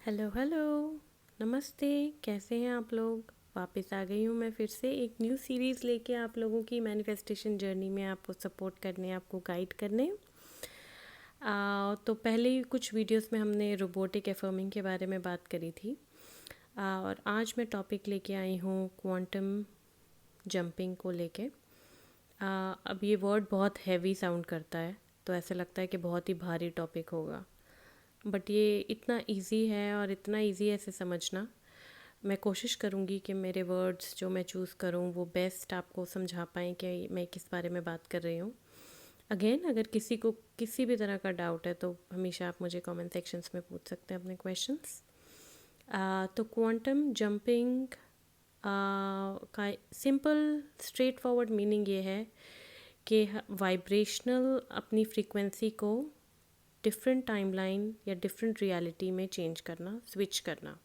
Hello hello. नमस्ते। कैसे हैं आप लोग? वापस आ गई हूँ मैं फिर से एक न्यू सीरीज़ लेके आप लोगों की मैनिफेस्टेशन जर्नी में आपको सपोर्ट करने, आपको गाइड करने। तो पहले ही कुछ वीडियोस में हमने रोबोटिक एफर्मिंग के बारे में बात करी थी। और आज मैं टॉपिक लेके आई हूँ क्वांटम जंपिंग को लेके। अब ये वर्ड बहुत हैवी साउंड करता है, तो ऐसा लगता है कि बहुत ही भारी टॉपिक होगा, बट ये इतना इजी है और इतना इजी है इसे समझना। मैं कोशिश करूँगी कि मेरे वर्ड्स जो मैं चूज़ करूँ वो बेस्ट आपको समझा पाएँ कि मैं किस बारे में बात कर रही हूँ। अगेन, अगर किसी को किसी भी तरह का डाउट है तो हमेशा आप मुझे कमेंट सेक्शंस में पूछ सकते हैं अपने क्वेश्चंस। तो क्वांटम जंपिंग का सिंपल स्ट्रेट फॉरवर्ड मीनिंग ये है कि वाइब्रेशनल अपनी फ्रीक्वेंसी को डिफरेंट टाइमलाइन या डिफरेंट रियलिटी में चेंज करना, स्विच करना।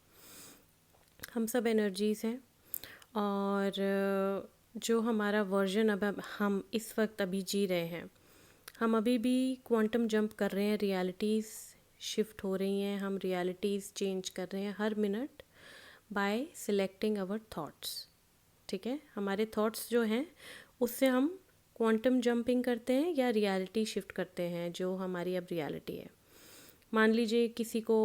हम सब एनर्जीज़ हैं, और जो हमारा वर्जन अब हम इस वक्त अभी जी रहे हैं, हम अभी भी क्वांटम जंप कर रहे हैं। रियलिटीज़ शिफ्ट हो रही हैं, हम रियलिटीज़ चेंज कर रहे हैं हर minute by selecting our thoughts. ठीक है, हमारे थॉट्स जो हैं उससे हम क्वांटम जंपिंग करते हैं या रियलिटी शिफ्ट करते हैं जो हमारी अब रियलिटी है। मान लीजिए किसी को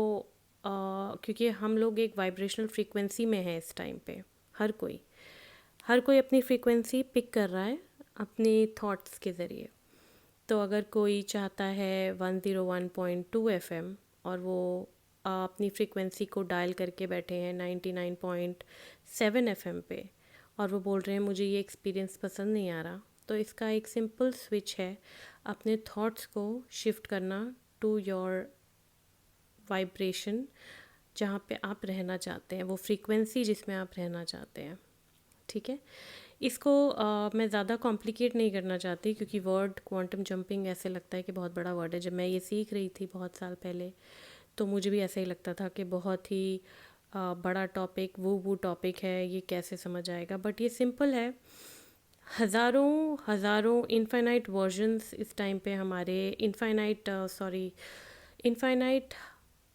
क्योंकि हम लोग एक वाइब्रेशनल फ्रीक्वेंसी में है इस टाइम पे, हर कोई अपनी फ्रीक्वेंसी पिक कर रहा है अपने थॉट्स के ज़रिए। तो अगर कोई चाहता है 101.2 एफएम और वो अपनी फ्रीक्वेंसी को डायल करके बैठे हैं 99.7 एफएम पे, और वो बोल रहे हैं मुझे ये एक्सपीरियंस पसंद नहीं आ रहा, तो इसका एक सिंपल स्विच है अपने थॉट्स को शिफ्ट करना टू योर वाइब्रेशन, जहाँ पे आप रहना चाहते हैं, वो फ्रीक्वेंसी जिसमें आप रहना चाहते हैं। ठीक है, इसको मैं ज़्यादा कॉम्प्लिकेट नहीं करना चाहती, क्योंकि वर्ड क्वांटम जंपिंग ऐसे लगता है कि बहुत बड़ा वर्ड है। जब मैं ये सीख रही थी बहुत साल पहले, तो मुझे भी ऐसा ही लगता था कि बहुत ही बड़ा टॉपिक, वो टॉपिक है, ये कैसे समझ आएगा। बट ये सिंपल है। हज़ारों हज़ारों इनफाइनाइट वर्जन्स इस टाइम पे हमारे इनफाइनाइट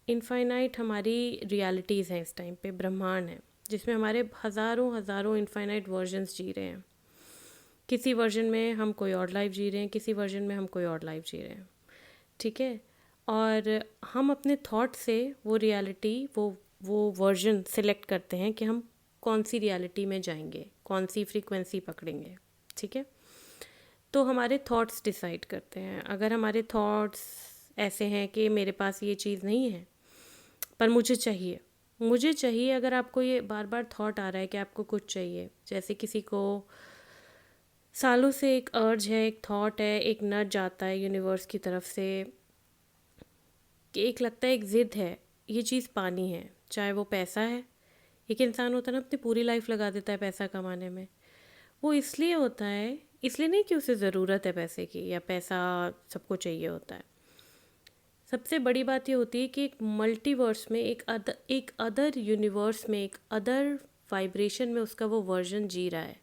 इनफाइनाइट हमारी रियलिटीज़ हैं इस टाइम पे, ब्रह्मांड है जिसमें हमारे हज़ारों हज़ारों इनफाइनाइट वर्जन्स जी रहे हैं। किसी वर्जन में हम कोई और लाइफ जी रहे हैं, किसी वर्जन में हम कोई और लाइफ जी रहे हैं। ठीक है, और हम अपने थॉट से वो रियलिटी, वो वर्जन सिलेक्ट करते हैं कि हम कौन सी रियलिटी में जाएंगे, कौन सी फ्रीक्वेंसी पकड़ेंगे। ठीक है, तो हमारे थॉट्स डिसाइड करते हैं। अगर हमारे थॉट्स ऐसे हैं कि मेरे पास ये चीज़ नहीं है पर मुझे चाहिए, अगर आपको ये बार बार थॉट आ रहा है कि आपको कुछ चाहिए, जैसे किसी को सालों से एक अर्ज है, एक थॉट है, एक नर्ज आता है यूनिवर्स की तरफ से कि एक लगता है, एक ज़िद है, ये चीज़ पानी है, चाहे वो पैसा है। एक इंसान होता है ना, अपनी पूरी लाइफ लगा देता है पैसा कमाने में। वो इसलिए होता है, इसलिए नहीं कि उसे ज़रूरत है पैसे की या पैसा सबको चाहिए होता है। सबसे बड़ी बात ये होती है कि एक मल्टीवर्स में, एक अदर यूनिवर्स में, एक अदर वाइब्रेशन में उसका वो वर्जन जी रहा है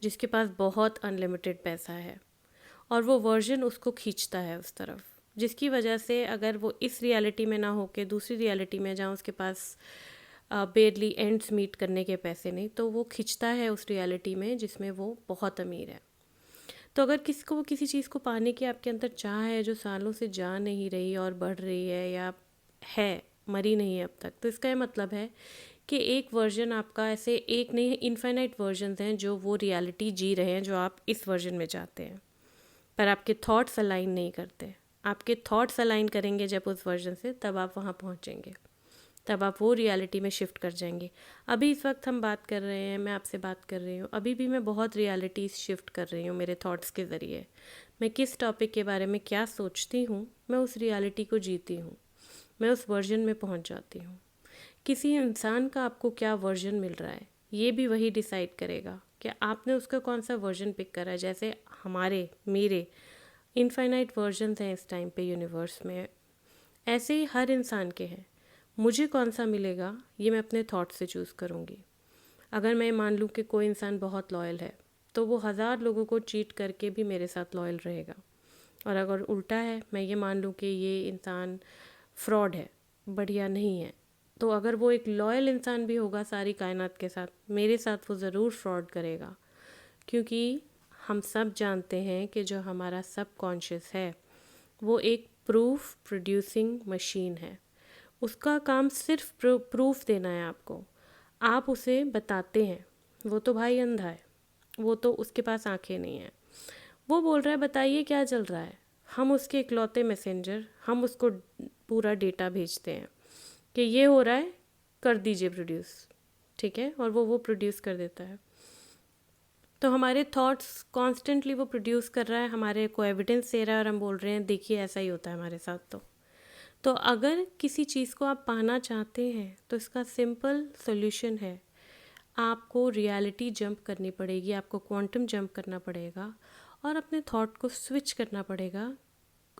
जिसके पास बहुत अनलिमिटेड पैसा है, और वो वर्जन उसको खींचता है उस तरफ, जिसकी वजह से अगर वो इस रियलिटी में ना होके दूसरी रियलिटी में, जहाँ उसके पास बेरली एंड्स मीट करने के पैसे नहीं, तो वो खींचता है उस रियलिटी में जिसमें वो बहुत अमीर है। तो अगर किसी को किसी चीज़ को पाने की आपके अंदर चाह है जो सालों से जा नहीं रही और बढ़ रही है, या है, मरी नहीं है अब तक, तो इसका ये मतलब है कि एक वर्जन आपका, ऐसे एक नहीं, इनफाइनाइट वर्जन्स हैं जो वो रियलिटी जी रहे हैं जो आप इस वर्जन में चाहते हैं, पर आपके थॉट्स अलाइन नहीं करते। आपके थॉट्स अलाइन करेंगे जब उस वर्जन से, तब आप वहाँ पहुँचेंगे, तब आप वो रियलिटी में शिफ्ट कर जाएंगे। अभी इस वक्त हम बात कर रहे हैं, मैं आपसे बात कर रही हूँ, अभी भी मैं बहुत रियलिटीज़ शिफ्ट कर रही हूँ मेरे थॉट्स के ज़रिए। मैं किस टॉपिक के बारे में क्या सोचती हूँ, मैं उस रियलिटी को जीती हूँ, मैं उस वर्जन में पहुँच जाती हूँ। किसी इंसान का आपको क्या वर्जन मिल रहा है, ये भी वही डिसाइड करेगा कि आपने उसका कौन सा वर्जन पिक करा है। जैसे मेरे इनफाइनाइट वर्जन्स हैं इस टाइम पे यूनिवर्स में, ऐसे ही हर इंसान के हैं। मुझे कौन सा मिलेगा ये मैं अपने थॉट से चूज़ करूँगी। अगर मैं मान लूँ कि कोई इंसान बहुत लॉयल है, तो वो 1000 लोगों को चीट करके भी मेरे साथ लॉयल रहेगा। और अगर उल्टा है, मैं ये मान लूँ कि ये इंसान फ्रॉड है, बढ़िया नहीं है, तो अगर वो एक लॉयल इंसान भी होगा सारी कायनात के साथ, मेरे साथ वो ज़रूर फ्रॉड करेगा, क्योंकि हम सब जानते हैं कि जो हमारा सब कॉन्शियस है वो एक प्रूफ प्रोड्यूसिंग मशीन है। उसका काम सिर्फ प्रूफ देना है आपको। आप उसे बताते हैं, वो तो भाई अंधा है, वो तो उसके पास आंखें नहीं हैं, वो बोल रहा है बताइए क्या चल रहा है, हम उसके इकलौते मैसेंजर, हम उसको पूरा डेटा भेजते हैं कि ये हो रहा है, कर दीजिए प्रोड्यूस, ठीक है, और वो प्रोड्यूस कर देता है। तो हमारे थॉट्स कॉन्स्टेंटली वो प्रोड्यूस कर रहा है, हमारे को एविडेंस दे रहा है और हम बोल रहे हैं देखिए ऐसा ही होता है हमारे साथ। तो अगर किसी चीज़ को आप पाना चाहते हैं तो इसका सिंपल सोल्यूशन है, आपको रियलिटी जंप करनी पड़ेगी, आपको क्वांटम जंप करना पड़ेगा और अपने थॉट को स्विच करना पड़ेगा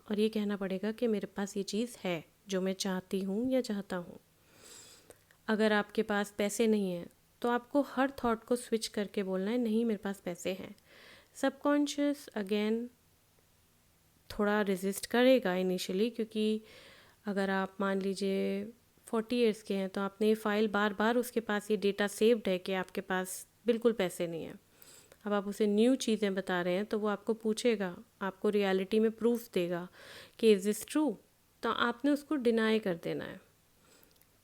और ये कहना पड़ेगा कि मेरे पास ये चीज़ है जो मैं चाहती हूँ या चाहता हूँ। अगर आपके पास पैसे नहीं हैं तो आपको हर थॉट को स्विच करके बोलना है नहीं मेरे पास पैसे हैं। सबकॉन्शियस अगेन थोड़ा रेजिस्ट करेगा इनिशियली, क्योंकि अगर आप मान लीजिए 40 इयर्स के हैं तो आपने ये फाइल बार बार उसके पास ये डेटा सेव्ड है कि आपके पास बिल्कुल पैसे नहीं हैं। अब आप उसे न्यू चीज़ें बता रहे हैं तो वो आपको पूछेगा, आपको रियलिटी में प्रूफ देगा कि इज़ दिस ट्रू, तो आपने उसको डिनाई कर देना है,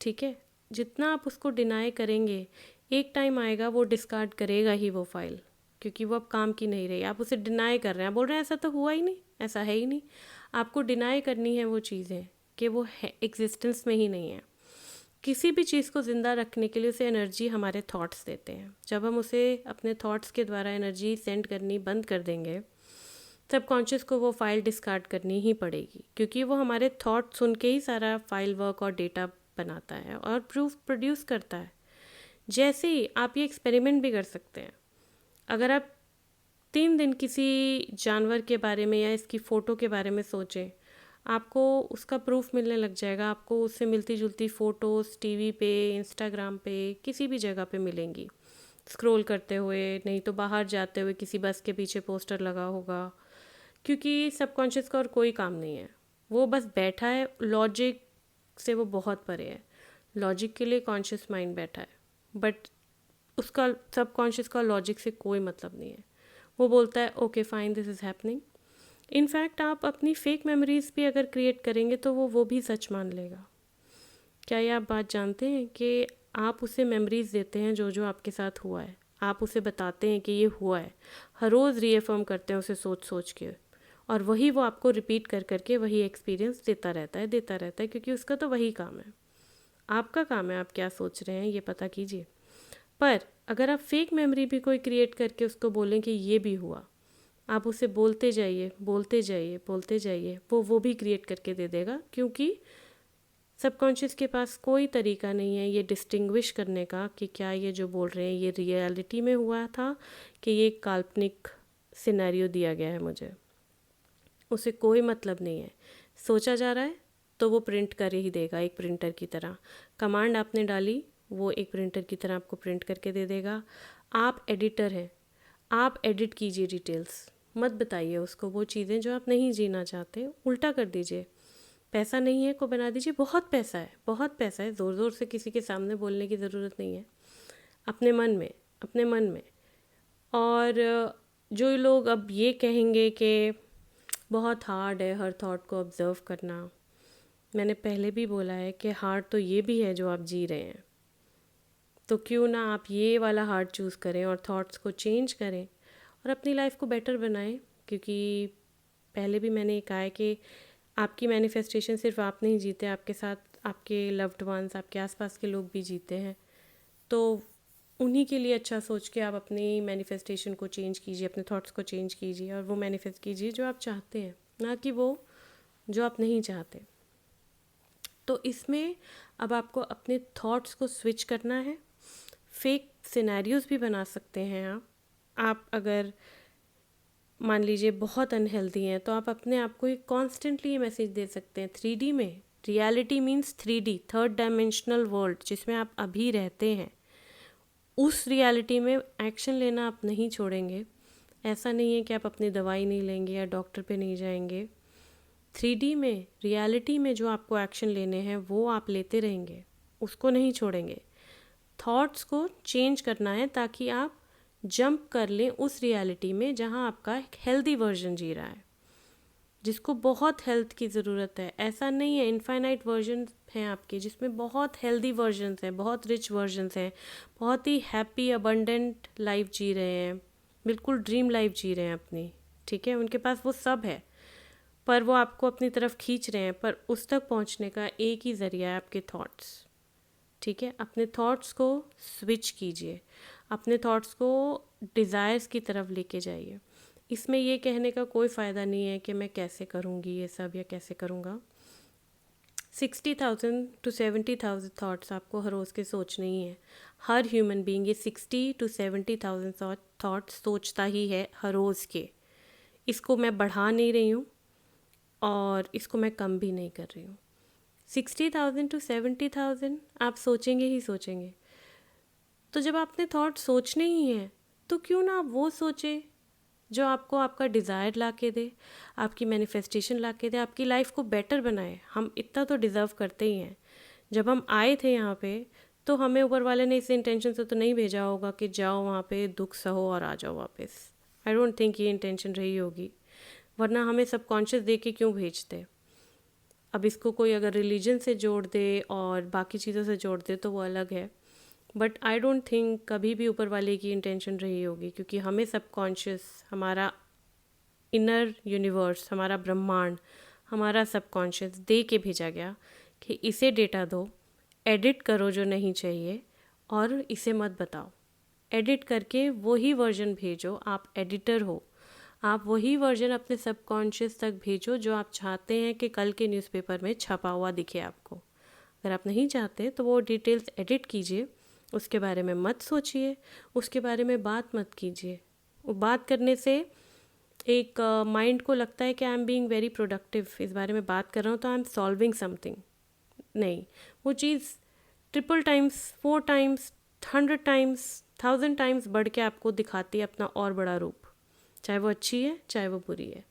ठीक है। जितना आप उसको डिनाई करेंगे एक टाइम आएगा वो डिस्कार्ड करेगा ही वो फाइल, क्योंकि वो अब काम की नहीं रही। आप उसे डिनाई कर रहे हैं, बोल रहे हैं ऐसा तो हुआ ही नहीं, ऐसा है ही नहीं। आपको डिनाई करनी है वो चीज़ें कि वो है एग्जिस्टेंस में ही नहीं है। किसी भी चीज़ को ज़िंदा रखने के लिए उसे एनर्जी हमारे थॉट्स देते हैं। जब हम उसे अपने थॉट्स के द्वारा एनर्जी सेंड करनी बंद कर देंगे, सबकॉन्शियस को वो फाइल डिस्कार्ड करनी ही पड़ेगी, क्योंकि वो हमारे थॉट सुन के ही सारा फाइल वर्क और डेटा बनाता है और प्रूफ प्रोड्यूस करता है। जैसे ही आप ये एक्सपेरिमेंट भी कर सकते हैं, अगर आप 3 दिन किसी जानवर के बारे में या इसकी फ़ोटो के बारे में सोचें, आपको उसका प्रूफ मिलने लग जाएगा। आपको उससे मिलती जुलती फ़ोटोज़ टीवी पे, इंस्टाग्राम पे, किसी भी जगह पे मिलेंगी, स्क्रॉल करते हुए, नहीं तो बाहर जाते हुए किसी बस के पीछे पोस्टर लगा होगा, क्योंकि सबकॉन्शियस का और कोई काम नहीं है, वो बस बैठा है। लॉजिक से वो बहुत परे है, लॉजिक के लिए कॉन्शियस माइंड बैठा है, बट उसका सबकॉन्शियस का लॉजिक से कोई मतलब नहीं है। वो बोलता है okay fine this is happening. In fact आप अपनी फेक मेमोरीज भी अगर क्रिएट करेंगे तो वो भी सच मान लेगा। क्या ये आप बात जानते हैं कि आप उसे मेमोरीज देते हैं जो जो आपके साथ हुआ है, आप उसे बताते हैं कि ये हुआ है, हर रोज़ रीअफर्म करते हैं उसे सोच सोच के, और वही वो आपको रिपीट कर करके वही एक्सपीरियंस देता रहता है, क्योंकि उसका तो वही काम है। आपका काम है आप क्या सोच रहे हैं ये पता कीजिए। पर अगर आप फेक मेमोरी भी कोई क्रिएट करके उसको बोलें कि ये भी हुआ, आप उसे बोलते जाइए बोलते जाइए बोलते जाइए, वो भी क्रिएट करके दे देगा, क्योंकि सबकॉन्शियस के पास कोई तरीका नहीं है ये डिस्टिंग्विश करने का कि क्या ये जो बोल रहे हैं ये रियलिटी में हुआ था कि ये काल्पनिक सिनेरियो दिया गया है मुझे। उसे कोई मतलब नहीं है, सोचा जा रहा है तो वो प्रिंट कर ही देगा, एक प्रिंटर की तरह। कमांड आपने डाली, वो एक प्रिंटर की तरह आपको प्रिंट करके दे देगा। आप एडिटर हैं, आप एडिट कीजिए डिटेल्स, मत बताइए उसको वो चीज़ें जो आप नहीं जीना चाहते, उल्टा कर दीजिए। पैसा नहीं है को बना दीजिए बहुत पैसा है, बहुत पैसा है, ज़ोर ज़ोर से किसी के सामने बोलने की ज़रूरत नहीं है, अपने मन में, अपने मन में। और जो लोग अब ये कहेंगे कि बहुत हार्ड है हर थॉट को ऑब्ज़र्व करना, मैंने पहले भी बोला है कि हार्ड तो ये भी है जो आप जी रहे हैं, तो क्यों ना आप ये वाला हार्ड चूज़ करें और थॉट्स को चेंज करें और अपनी लाइफ को बेटर बनाएं। क्योंकि पहले भी मैंने कहा है कि आपकी मैनिफेस्टेशन सिर्फ आप नहीं जीते, आपके साथ आपके लव्ड वंस, आपके आसपास के लोग भी जीते हैं। तो उन्हीं के लिए अच्छा सोच के आप अपनी मैनिफेस्टेशन को चेंज कीजिए, अपने थॉट्स को चेंज कीजिए और वो मैनिफेस्ट कीजिए जो आप चाहते हैं, ना कि वो जो आप नहीं चाहते। तो इसमें अब आपको अपने थॉट्स को स्विच करना है। फेक सिनेरियोज़ भी बना सकते हैं आप अगर मान लीजिए बहुत अनहेल्दी हैं तो आप अपने आप को एक कॉन्स्टेंटली ये मैसेज दे सकते हैं 3D में। Reality means 3D, third dimensional world, जिसमें आप अभी रहते हैं। उस रियलिटी में एक्शन लेना आप नहीं छोड़ेंगे। ऐसा नहीं है कि आप अपनी दवाई नहीं लेंगे या डॉक्टर पे नहीं जाएंगे। 3D में, रियलिटी में जो आपको एक्शन लेने हैं वो आप लेते रहेंगे। उसको नहीं छोड़ेंगे। थॉट्स को चेंज करना है ताकि आप जंप कर लें उस रियलिटी में जहाँ आपका एक हेल्दी वर्जन जी रहा है, जिसको बहुत हेल्थ की ज़रूरत है। ऐसा नहीं है, इनफाइनाइट वर्जन हैं आपके जिसमें बहुत हेल्दी वर्जन्स हैं, बहुत रिच वर्जन्स हैं, बहुत ही हैप्पी अबंडेंट लाइफ जी रहे हैं, बिल्कुल ड्रीम लाइफ जी रहे हैं अपनी, ठीक है। उनके पास वो सब है, पर वो आपको अपनी तरफ खींच रहे हैं। पर उस तक पहुंचने का एक ही ज़रिया है आपके थॉट्स, ठीक है। अपने थॉट्स को स्विच कीजिए, अपने थॉट्स को डिज़ायर्स की तरफ लेके जाइए। इसमें ये कहने का कोई फ़ायदा नहीं है कि मैं कैसे करूँगी ये सब या कैसे करूँगा। 60,000 to 70,000 थाट्स आपको हर रोज़ के सोचने ही है। हर ह्यूमन बीइंग ये 60 to 70,000 थाट्स सोचता ही है हर रोज़ के। इसको मैं बढ़ा नहीं रही हूँ और इसको मैं कम भी नहीं कर रही हूँ। 60,000 to 70,000 आप सोचेंगे ही सोचेंगे। तो जब आपने थॉट सोचने ही हैं तो क्यों ना आप वो सोचे जो आपको आपका डिज़ायर ला के दे, आपकी मैनिफेस्टेशन ला के दे, आपकी लाइफ को बेटर बनाए। हम इतना तो डिज़र्व करते ही हैं। जब हम आए थे यहाँ पे तो हमें ऊपर वाले ने इस इंटेंशन से तो नहीं भेजा होगा कि जाओ वहाँ पे दुख सहो और आ जाओ वापस। आई डोंट थिंक ये इंटेंशन रही होगी, वरना हमें सबकॉन्शियस दे के क्यों भेजते। अब इसको कोई अगर रिलीजन से जोड़ दे और बाकी चीज़ों से जोड़ दे तो वो अलग है, बट आई डोंट थिंक कभी भी ऊपर वाले की इंटेंशन रही होगी, क्योंकि हमें सबकॉन्शियस, हमारा इनर यूनिवर्स, हमारा ब्रह्मांड, हमारा सबकॉन्शियस दे के भेजा गया कि इसे डेटा दो, एडिट करो जो नहीं चाहिए और इसे मत बताओ। एडिट करके वही वर्जन भेजो, आप एडिटर हो। आप वही वर्जन अपने सबकॉन्शियस तक भेजो जो आप चाहते हैं कि कल के न्यूज़पेपर में छपा हुआ दिखे आपको। अगर आप नहीं चाहते तो वो डिटेल्स एडिट कीजिए, उसके बारे में मत सोचिए, उसके बारे में बात मत कीजिए। वो बात करने से एक माइंड को लगता है कि I am being very productive, इस बारे में बात कर रहा हूँ तो आई एम सॉल्विंग समथिंग। नहीं, वो चीज़ triple times, 4 times, 100 times, 1000 times बढ़ के आपको दिखाती है अपना और बड़ा रूप, चाहे वो अच्छी है चाहे वो बुरी है।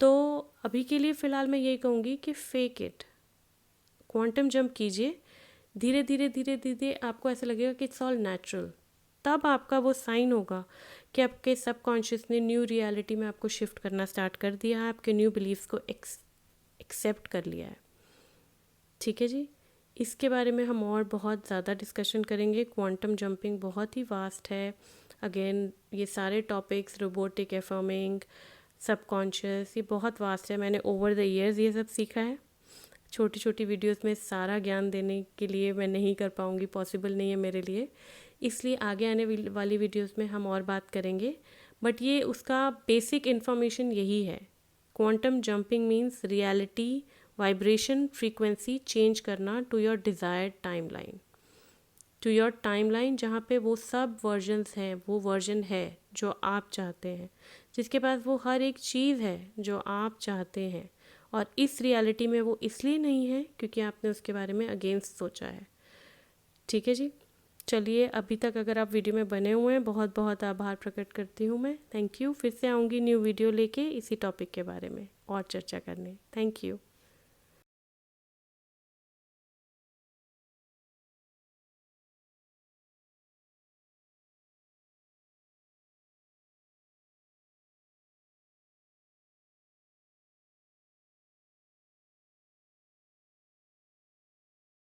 तो अभी के लिए फ़िलहाल मैं यही कहूँगी कि फेक इट, क्वांटम जंप कीजिए। धीरे धीरे धीरे धीरे आपको ऐसा लगेगा कि इट्स ऑल नेचुरल। तब आपका वो साइन होगा कि आपके सबकॉन्शियस ने न्यू रियलिटी में आपको शिफ्ट करना स्टार्ट कर दिया है, आपके न्यू बिलीव्स को एक्सेप्ट कर लिया है, ठीक है जी। इसके बारे में हम और बहुत ज़्यादा डिस्कशन करेंगे। क्वांटम जंपिंग बहुत ही वास्ट है। अगेन ये सारे टॉपिक्स, रोबोटिक अफर्मिंग, सबकॉन्शियस, ये बहुत वास्ट है। मैंने ओवर द ईयर्स ये सब सीखा है। छोटी छोटी वीडियोस में सारा ज्ञान देने के लिए मैं नहीं कर पाऊँगी, पॉसिबल नहीं है मेरे लिए, इसलिए आगे आने वाली वीडियोस में हम और बात करेंगे। बट ये उसका बेसिक इन्फॉर्मेशन यही है। Quantum jumping means reality, vibration, frequency change करना to your desired timeline, to your timeline जहाँ पे वो सब वर्जन्स हैं, वो वर्जन है जो आप चाहते हैं, जिसके पास वो हर एक चीज़ है जो आप चाहते हैं। और इस रियलिटी में वो इसलिए नहीं है क्योंकि आपने उसके बारे में अगेंस्ट सोचा है, ठीक है जी। चलिए, अभी तक अगर आप वीडियो में बने हुए हैं, बहुत बहुत आभार प्रकट करती हूँ मैं। Thank you. फिर से आऊँगी न्यू वीडियो लेके इसी टॉपिक के बारे में और चर्चा करने। Thank you.